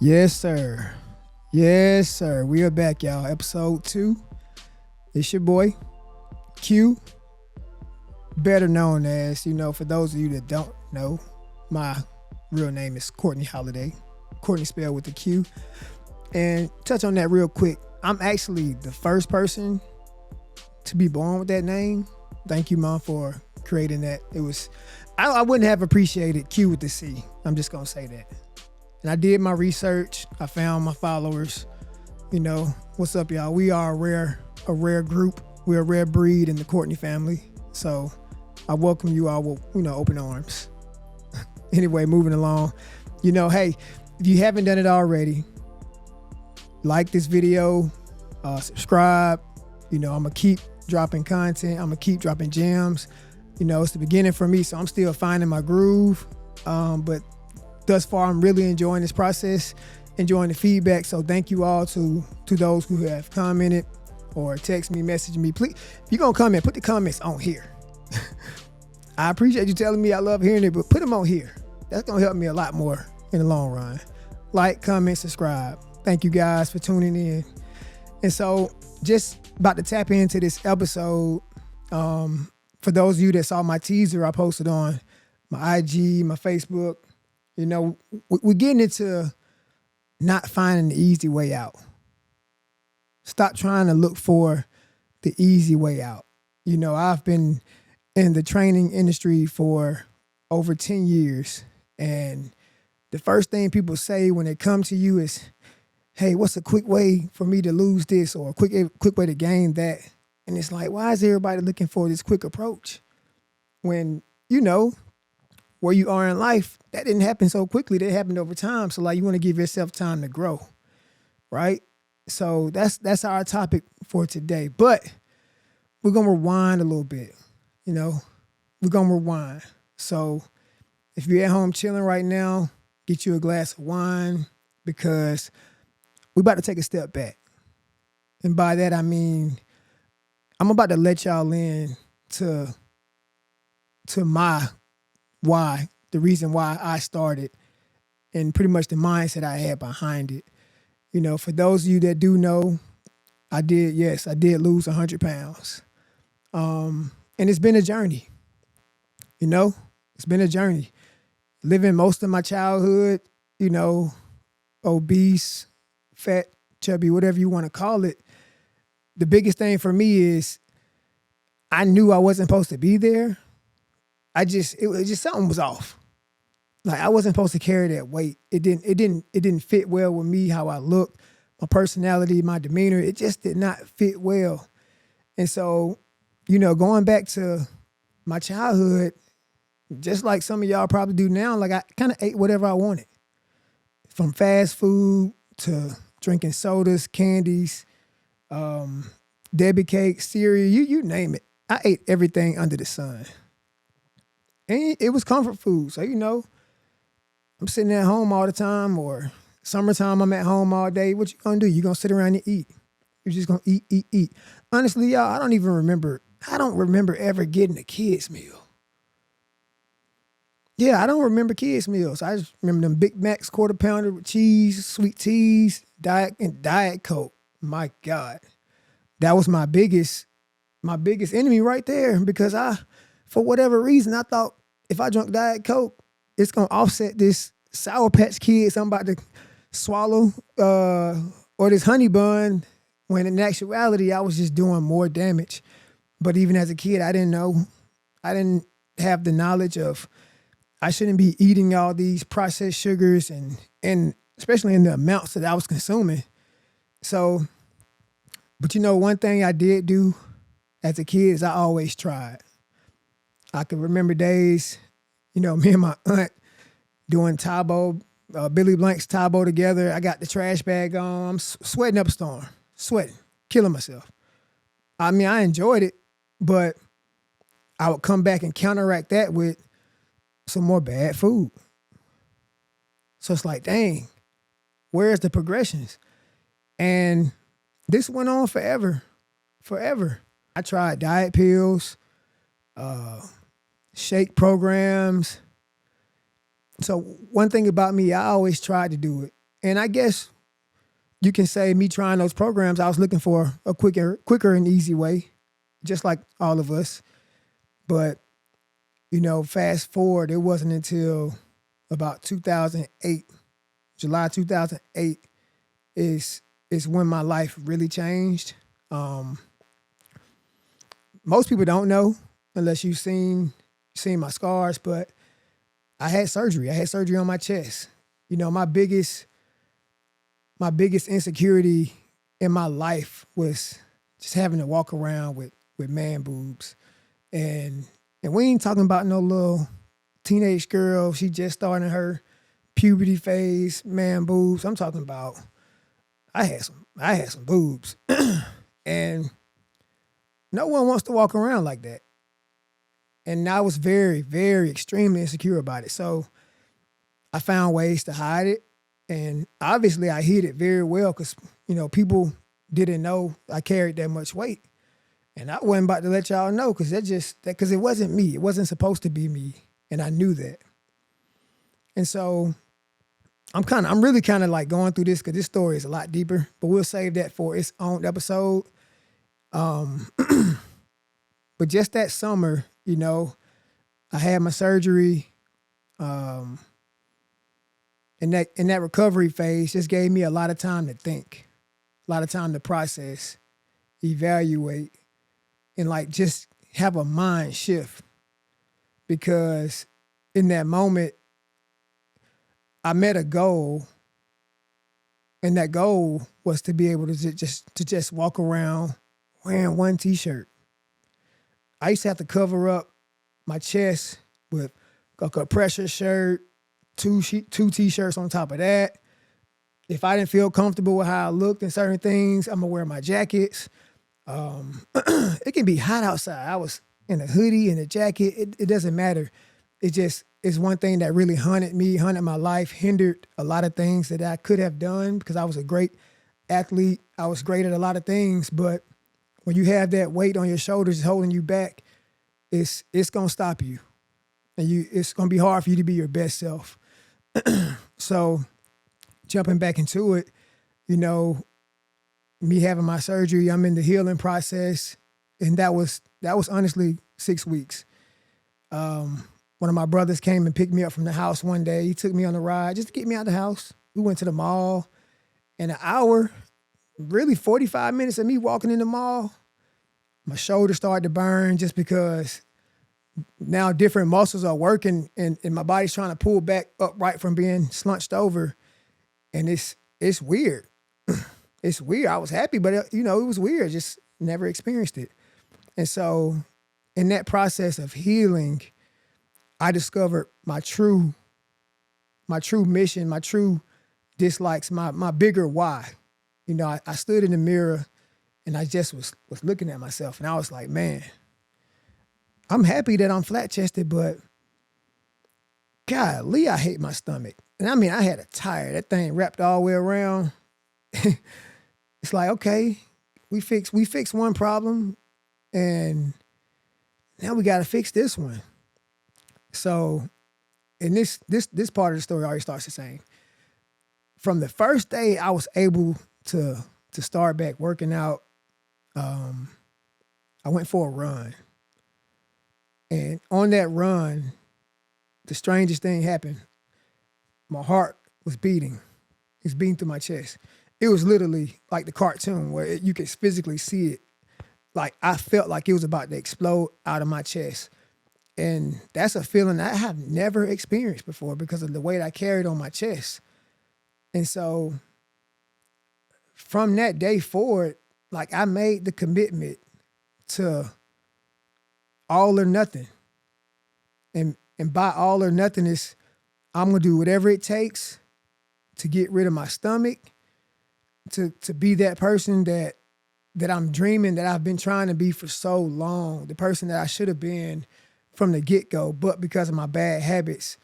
Yes, sir. Yes, sir. We are back, y'all. Episode 2. It's your boy, Q, better known as, for those of you that don't know, my real name is Courtney Holiday. Courtney spelled with a Q. And touch on that real quick. I'm actually the first person to be born with that name. Thank you, Mom, for creating that. I wouldn't have appreciated Q with the C. I'm just going to say that. And I did my research. I found my followers. What's up, y'all? We are a rare group. We're a rare breed in the Courtney family. So I welcome you all with, open arms. Anyway, moving along. Hey, if you haven't done it already, like this video, subscribe. I'm going to keep dropping content. I'm going to keep dropping gems. It's the beginning for me, so I'm still finding my groove. But thus far, I'm really enjoying this process, enjoying the feedback. So thank you all to those who have commented or text me, message me. Please, if you're going to comment, put the comments on here. I appreciate you telling me I love hearing it, but put them on here. That's going to help me a lot more in the long run. Like, comment, subscribe. Thank you guys for tuning in. And so just about to tap into this episode. For those of you that saw my teaser I posted on my IG, my Facebook, we're getting into not finding the easy way out. Stop trying to look for the easy way out. I've been in the training industry for over 10 years. And the first thing people say when they come to you is, hey, what's a quick way for me to lose this or a quick way to gain that? And it's like, why is everybody looking for this quick approach? When, where you are in life, that didn't happen so quickly. That happened over time. So you want to give yourself time to grow, right? So that's our topic for today. But we're going to rewind a little bit, We're going to rewind. So if you're at home chilling right now, get you a glass of wine because we're about to take a step back. And by that, I mean, I'm about to let y'all in to my why, the reason why I started and pretty much the mindset I had behind it. For those of you that do know, I did lose 100 pounds. And it's been a journey, it's been a journey. Living most of my childhood, obese, fat, chubby, whatever you want to call it. The biggest thing for me is I knew I wasn't supposed to be there. It was just something was off. Like I wasn't supposed to carry that weight. It didn't fit well with me, how I looked, my personality, my demeanor. It just did not fit well. And so, going back to my childhood, just like some of y'all probably do now, like I kind of ate whatever I wanted. From fast food to drinking sodas, candies, Debbie cake, cereal, you name it. I ate everything under the sun. And it was comfort food. So, I'm sitting at home all the time or summertime, I'm at home all day. What you gonna do? You gonna sit around and eat. You're just gonna eat. Honestly, y'all, I don't remember ever getting a kid's meal. Yeah, I don't remember kids' meals. I just remember them Big Macs, quarter pounder with cheese, sweet teas, Diet Coke. My God. That was my biggest enemy right there because for whatever reason, I thought if I drank Diet Coke, it's going to offset this Sour Patch Kids I'm about to swallow or this honey bun, when in actuality, I was just doing more damage. But even as a kid, I didn't know. I didn't have the knowledge of I shouldn't be eating all these processed sugars and especially in the amounts that I was consuming. So, but one thing I did do as a kid is I always tried. I can remember days, me and my aunt doing Taebo, Billy Blank's Taebo together. I got the trash bag on. I'm sweating up a storm, killing myself. I mean, I enjoyed it, but I would come back and counteract that with some more bad food. So it's like, dang, where's the progressions? And this went on forever. I tried diet pills, shake programs. So one thing about me, I always tried to do it. And I guess you can say me trying those programs, I was looking for a quicker and easy way, just like all of us. But, fast forward, it wasn't until about 2008, July 2008 is when my life really changed. Most people don't know unless you've seen my scars, but I had surgery. I had surgery on my chest. My biggest insecurity in my life was just having to walk around with man boobs. And we ain't talking about no little teenage girl. She just starting her puberty phase, man boobs. I'm talking about I had some boobs. And no one wants to walk around like that. And I was very, very extremely insecure about it. So I found ways to hide it. And obviously I hid it very well because, people didn't know I carried that much weight. And I wasn't about to let y'all know because because it wasn't me. It wasn't supposed to be me. And I knew that. And so I'm really kind of like going through this because this story is a lot deeper, but we'll save that for its own episode. But just that summer, I had my surgery. And that recovery phase just gave me a lot of time to think, a lot of time to process, evaluate, and like just have a mind shift. Because in that moment, I met a goal, and that goal was to be able to just walk around wearing one t-shirt. I used to have to cover up my chest with like a pressure shirt, two t-shirts on top of that. If I didn't feel comfortable with how I looked in certain things, I'm gonna wear my jackets. It can be hot outside. I was in a hoodie and a jacket. It doesn't matter. It's one thing that really hunted my life, hindered a lot of things that I could have done because I was a great athlete. I was great at a lot of things, but when you have that weight on your shoulders holding you back, it's gonna stop you. And it's gonna be hard for you to be your best self. So jumping back into it, me having my surgery, I'm in the healing process. And that was honestly 6 weeks. One of my brothers came and picked me up from the house one day. He took me on a ride just to get me out of the house. We went to the mall. In an hour, really 45 minutes of me walking in the mall, my shoulder started to burn just because now different muscles are working and my body's trying to pull back upright from being slunched over. And it's weird. It's weird. I was happy, but it was weird. Just never experienced it. And so in that process of healing, I discovered my true mission, my true dislikes, my bigger why. I stood in the mirror and I just was looking at myself and I was like, man, I'm happy that I'm flat-chested, but golly, I hate my stomach. And I mean, I had a tire. That thing wrapped all the way around. It's like, okay, we fixed one problem and now we got to fix this one. So, and this part of the story already starts the same. From the first day I was able to start back working out, I went for a run. And on that run, the strangest thing happened. My heart was beating. It's beating through my chest. It was literally like the cartoon where you could physically see it. Like I felt like it was about to explode out of my chest. And that's a feeling I have never experienced before because of the weight I carried on my chest. And so from that day forward, like I made the commitment to all or nothing. And by all or nothing is I'm going to do whatever it takes to get rid of my stomach, to be that person that I'm dreaming, that I've been trying to be for so long, the person that I should have been from the get-go, but because of my bad habits,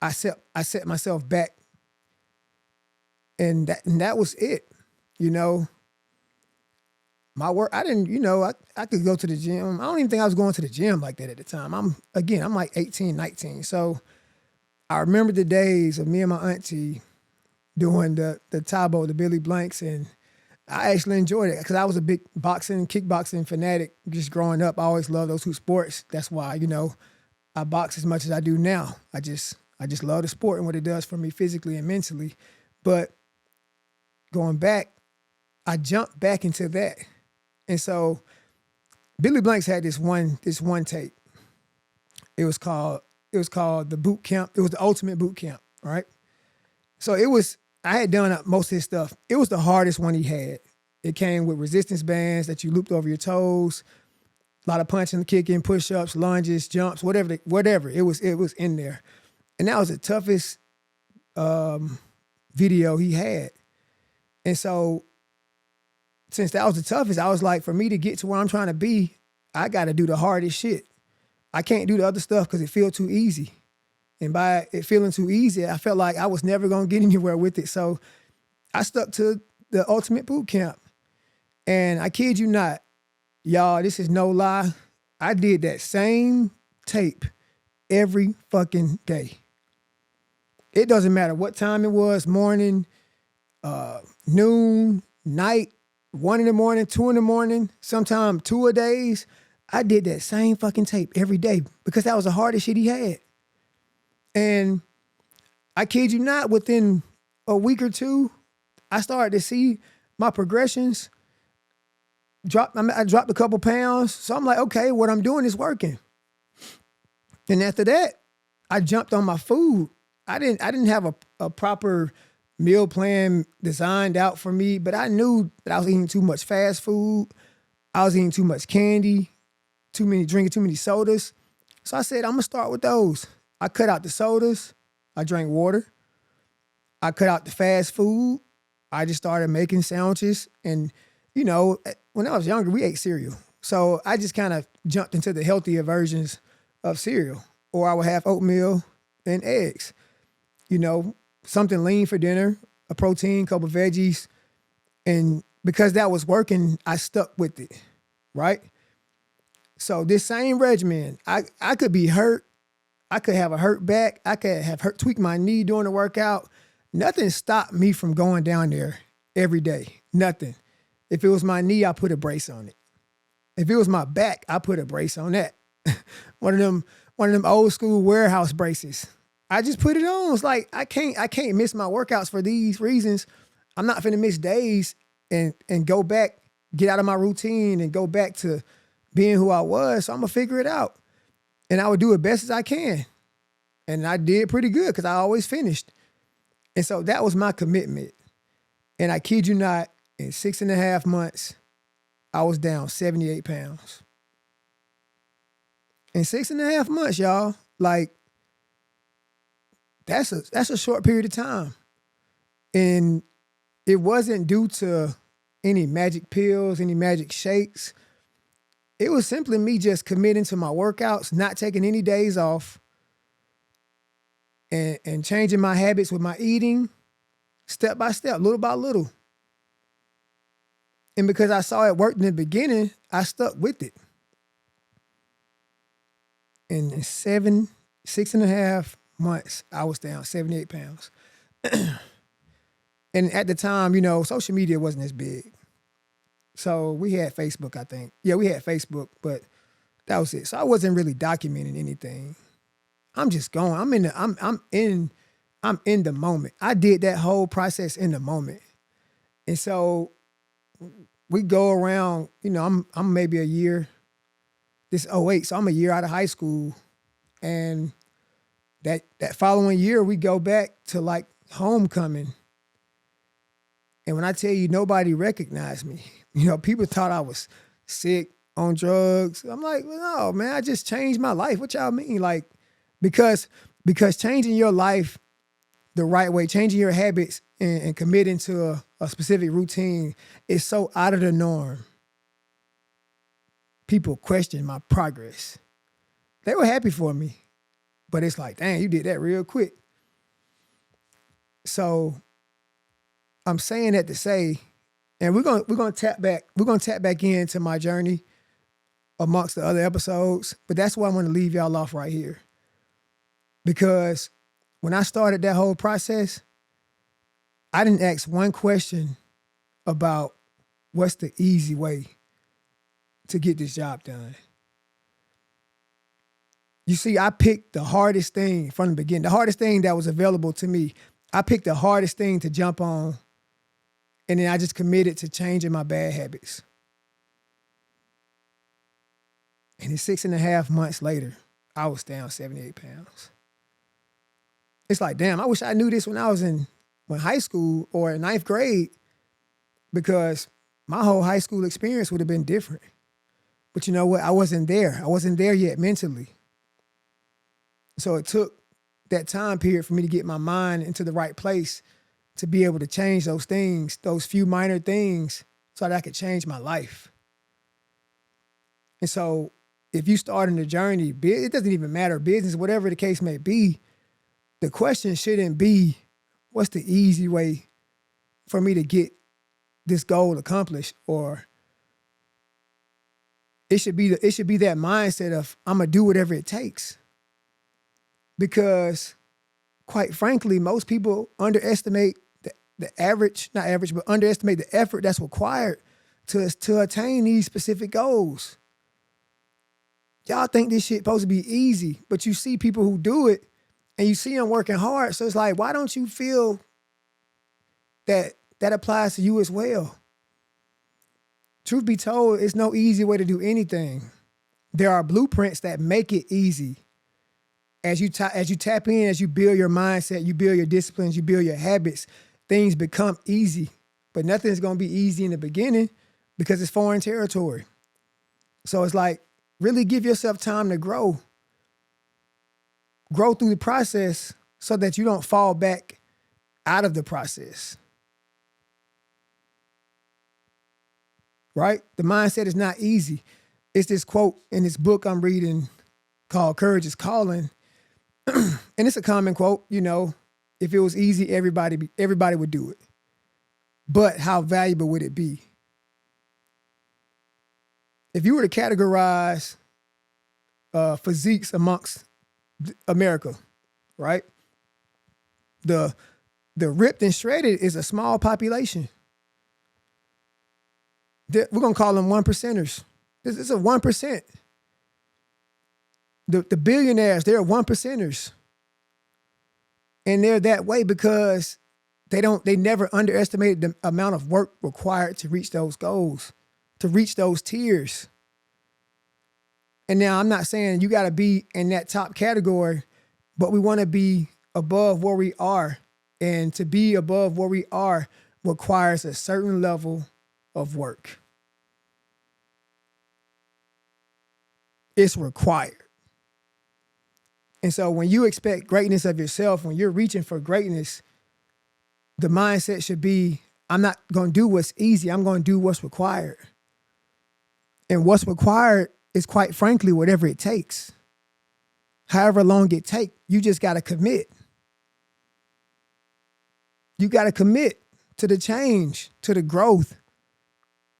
I set myself back. And that was it. My work, I didn't, I could go to the gym. I don't even think I was going to the gym like that at the time. I'm like 18, 19. So I remember the days of me and my auntie doing the Tabo, the Billy Blanks, and I actually enjoyed it because I was a big boxing, kickboxing fanatic just growing up. I always loved those two sports. That's why, I box as much as I do now. I just love the sport and what it does for me physically and mentally. But going back, I jumped back into that. And so Billy Blanks had this one tape. It was called the boot camp. It was the ultimate boot camp, right? So I had done most of his stuff. It was the hardest one he had. It came with resistance bands that you looped over your toes, a lot of punching, kicking, push-ups, lunges, jumps, whatever. It was in there. And that was the toughest video he had. And so since that was the toughest, I was like, for me to get to where I'm trying to be, I got to do the hardest shit. I can't do the other stuff because it feels too easy. And by it feeling too easy, I felt like I was never going to get anywhere with it. So I stuck to the ultimate boot camp. And I kid you not, y'all, this is no lie. I did that same tape every fucking day. It doesn't matter what time it was, morning, noon, night, 1 in the morning, 2 in the morning, sometimes 2 a days. I did that same fucking tape every day because that was the hardest shit he had. And I kid you not, within a week or two, I started to see my progressions drop. I dropped a couple pounds. So I'm like, okay, what I'm doing is working. And after that, I jumped on my food. I didn't have a proper meal plan designed out for me, but I knew that I was eating too much fast food. I was eating too much candy, drinking too many sodas. So I said, I'm gonna start with those. I cut out the sodas. I drank water. I cut out the fast food. I just started making sandwiches. And, when I was younger, we ate cereal. So I just kind of jumped into the healthier versions of cereal. Or I would have oatmeal and eggs. Something lean for dinner, a protein, couple veggies. And because that was working, I stuck with it, right? So this same regimen, I could be hurt. I could have a hurt back. I could have tweaked my knee during the workout. Nothing stopped me from going down there every day. Nothing. If it was my knee, I put a brace on it. If it was my back, I put a brace on that. One of them old school warehouse braces. I just put it on. It's like I can't miss my workouts for these reasons. I'm not finna miss days and go back, get out of my routine and go back to being who I was. So I'm gonna figure it out. And I would do it best as I can. And I did pretty good because I always finished. And so that was my commitment. And I kid you not, in 6.5 months, I was down 78 pounds. In 6.5 months, y'all, like, that's a short period of time. And it wasn't due to any magic pills, any magic shakes. It was simply me just committing to my workouts, not taking any days off, and changing my habits with my eating step by step, little by little. And because I saw it worked in the beginning, I stuck with it. And in 6.5 months, I was down 78 pounds. And at the time, social media wasn't as big. So we had Facebook, I think. Yeah, we had Facebook, but that was it. So I wasn't really documenting anything. I'm just going. I'm in the moment. I did that whole process in the moment. And so we go around, I'm maybe a year. This 08, so I'm a year out of high school. And that following year, we go back to like homecoming. And when I tell you nobody recognized me, people thought I was sick, on drugs. I'm like, well, no, man, I just changed my life. What y'all mean? Like, because changing your life the right way, changing your habits and committing to a specific routine is so out of the norm. People question my progress. They were happy for me, but it's like, dang, you did that real quick. So I'm saying that to say, and we're gonna tap back into my journey amongst the other episodes, but that's why I'm gonna leave y'all off right here. Because when I started that whole process, I didn't ask one question about what's the easy way to get this job done. You see, I picked the hardest thing from the beginning, the hardest thing that was available to me. I picked the hardest thing to jump on, and then I just committed to changing my bad habits. And then 6.5 months later, I was down 78 pounds. It's like, damn, I wish I knew this when I was in high school or in ninth grade, because my whole high school experience would have been different. But you know what? I wasn't there. I wasn't there yet mentally. So it took that time period for me to get my mind into the right place to be able to change those things, those few minor things, so that I could change my life. And so if you start in the journey, it doesn't even matter, business, whatever the case may be, the question shouldn't be, what's the easy way for me to get this goal accomplished? Or it should be that mindset of, I'm gonna do whatever it takes. Because quite frankly, most people underestimate underestimate the effort that's required to attain these specific goals. Y'all think this shit supposed to be easy, but you see people who do it and you see them working hard. So it's like, why don't you feel that applies to you as well? Truth be told, it's no easy way to do anything. There are blueprints that make it easy. As you tap in, as you build your mindset, you build your disciplines, you build your habits, things become easy. But nothing's going to be easy in the beginning because it's foreign territory. So it's like, really give yourself time to grow. Grow through the process so that you don't fall back out of the process. Right? The mindset is not easy. It's this quote in this book I'm reading called Courage is Calling. And it's a common quote, you know, if it was easy, everybody would do it. But how valuable would it be? If you were to categorize physiques amongst America, right? The ripped and shredded is a small population. We're going to call them 1%ers. This is a 1%. The billionaires, they're 1%ers. And they're that way because they never underestimated the amount of work required to reach those goals, to reach those tiers. And now I'm not saying you got to be in that top category, but we want to be above where we are. And to be above where we are requires a certain level of work. It's required. And so when you expect greatness of yourself, when you're reaching for greatness, the mindset should be, I'm not going to do what's easy. I'm going to do what's required. And what's required is, quite frankly, whatever it takes. However long it takes, you just got to commit. You got to commit to the change, to the growth,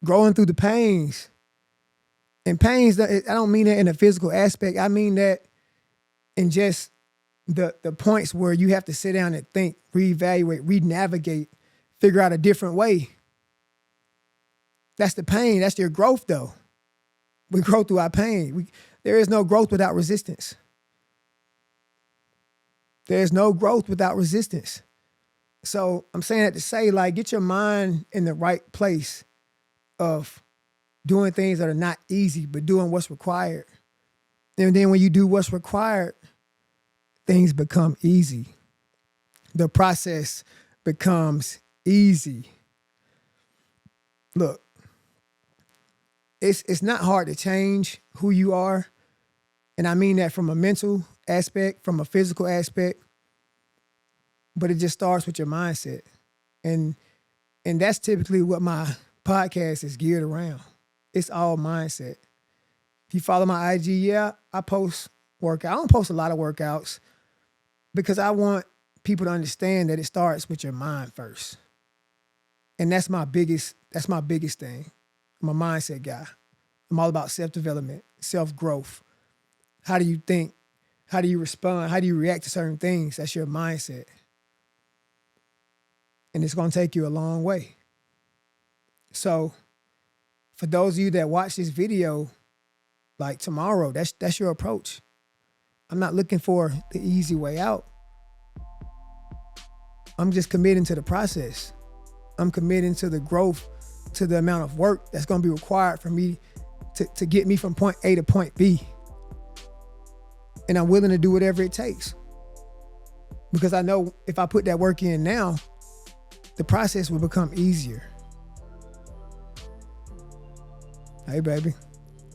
growing through the pains. And pains, I don't mean that in a physical aspect. I mean that in just the points where you have to sit down and think, reevaluate, re-navigate, figure out a different way. That's the pain. That's your growth, though. We grow through our pain. There is no growth without resistance. There is no growth without resistance. So I'm saying that to say, like, get your mind in the right place of doing things that are not easy, but doing what's required. And then when you do what's required, things become easy. The process becomes easy. Look, it's not hard to change who you are. And I mean that from a mental aspect, from a physical aspect, but it just starts with your mindset. And that's typically what my podcast is geared around. It's all mindset. If you follow my IG, yeah, I post workout. I don't post a lot of workouts because I want people to understand that it starts with your mind first. And that's my biggest thing. I'm a mindset guy. I'm all about self-development, self-growth. How do you think? How do you respond? How do you react to certain things? That's your mindset. and it's going to take you a long way. So for those of you that watch this video, like tomorrow, that's your approach. I'm not looking for the easy way out. I'm just committing to the process. I'm committing to the growth, to the amount of work that's going to be required for me to get me from point A to point B. And I'm willing to do whatever it takes. Because I know if I put that work in now, the process will become easier. Hey, baby,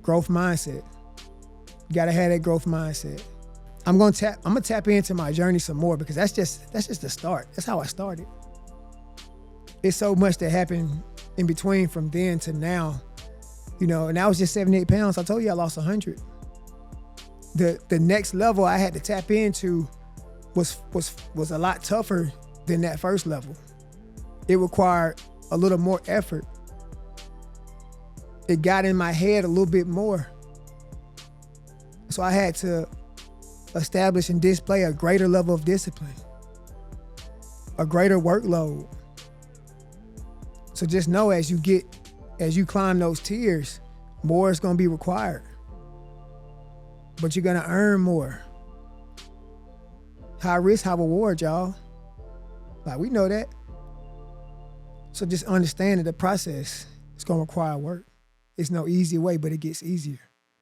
growth mindset. You gotta have that growth mindset. I'm gonna tap into my journey some more because that's just the start. That's how I started. It's so much that happened in between from then to now, and I was just 78 pounds. I told you I lost 100. The next level I had to tap into was a lot tougher than that first level. It required a little more effort. It got in my head a little bit more. So I had to establish and display a greater level of discipline, a greater workload. So just know as you climb those tiers, more is gonna be required. But you're gonna earn more. High risk, high reward, y'all. Like, we know that. So just understand that the process is gonna require work. It's no easy way, but it gets easier.